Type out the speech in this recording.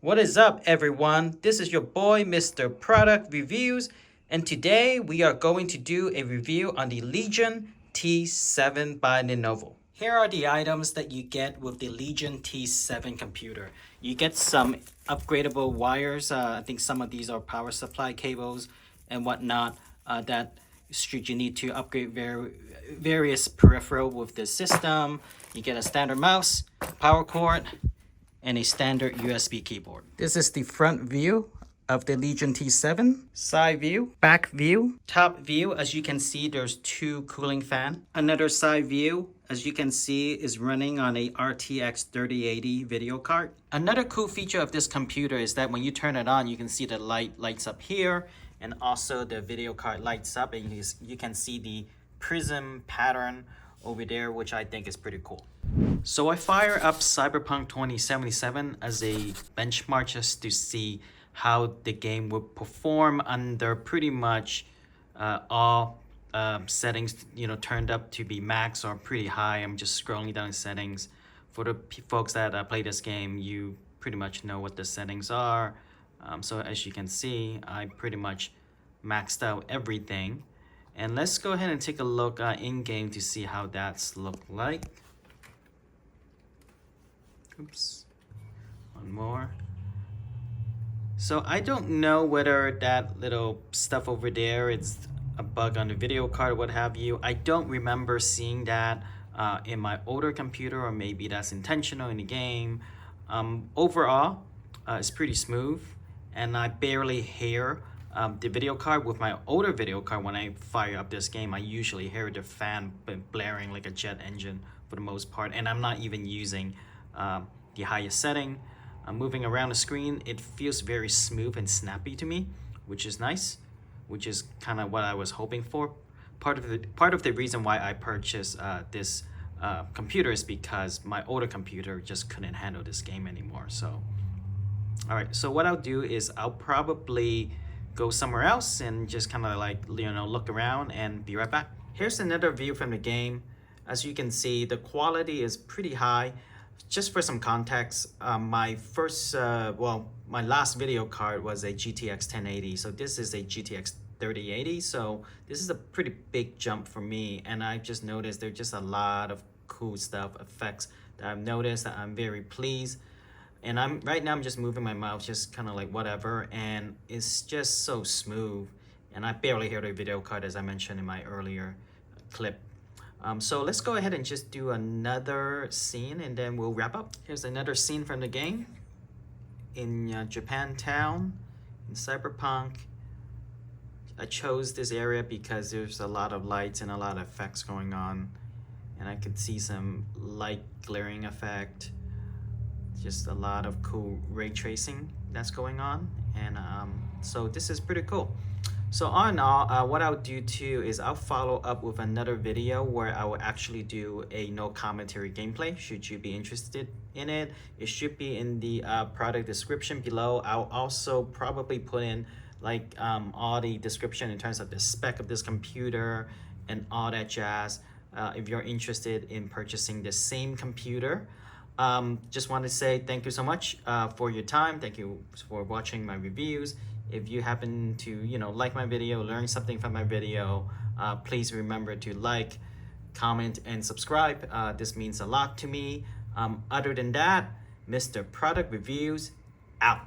What is up, everyone? This is your boy, Mr. Product Reviews, and today we are going to do a review on the Legion T7 by Lenovo. Here are the items that you get with the Legion T7 computer. You get some upgradable wires. I think some of these are power supply cables and whatnot that should you need to upgrade various peripheral with the system. You get a standard mouse, power cord, and a standard USB keyboard. This is the front view of the Legion T7. Side view, back view, top view. As you can see, there's two cooling fans. Another side view, as you can see, is running on a RTX 3080 video card. Another cool feature of this computer is that when you turn it on, you can see the light lights up here, and also the video card lights up, and you can see the prism pattern over there, which I think is pretty cool. So I fire up Cyberpunk 2077 as a benchmark just to see how the game would perform under pretty much all settings, turned up to be max or pretty high. I'm just scrolling down the settings. For the folks that play this game, you pretty much know what the settings are. So as you can see, I pretty much maxed out everything. And let's go ahead and take a look in-game to see how that's look like. Oops, one more. So I don't know whether that little stuff over there is a bug on the video card or what have you. I don't remember seeing that in my older computer, or maybe that's intentional in the game. Overall, it's pretty smooth, and I barely hear the video card. With my older video card, when I fire up this game, I usually hear the fan blaring like a jet engine for the most part, and I'm not even using the highest setting. Moving around the screen, it feels very smooth and snappy to me, which is nice, which is kind of what I was hoping for. Part of the reason why I purchased this computer is because my older computer just couldn't handle this game anymore. So, all right, so what I'll do is I'll probably go somewhere else and just kind of like, look around and be right back. Here's another view from the game. As you can see, the quality is pretty high. Just for some context, my last video card was a GTX 1080. So this is a GTX 3080. So this is a pretty big jump for me. And I just noticed there's just a lot of cool stuff, effects that I've noticed that I'm very pleased. And right now I'm just moving my mouse, just kind of like whatever. And it's just so smooth. And I barely hear the video card, as I mentioned in my earlier clip. So let's go ahead and just do another scene and then we'll wrap up. Here's another scene from the game in Japantown, in Cyberpunk. I chose this area because there's a lot of lights and a lot of effects going on, and I could see some light glaring effect, just a lot of cool ray tracing that's going on, and so this is pretty cool. So all in all, what I'll do too is I'll follow up with another video where I will actually do a no commentary gameplay. Should you be interested in it, it should be in the product description below. I'll also probably put in like all the description in terms of the spec of this computer and all that jazz. If you're interested in purchasing the same computer. Just want to say thank you so much for your time. Thank you for watching my reviews. If you happen to, like my video, learn something from my video, please remember to like, comment, and subscribe. This means a lot to me. Other than that, Mr. Product Reviews out.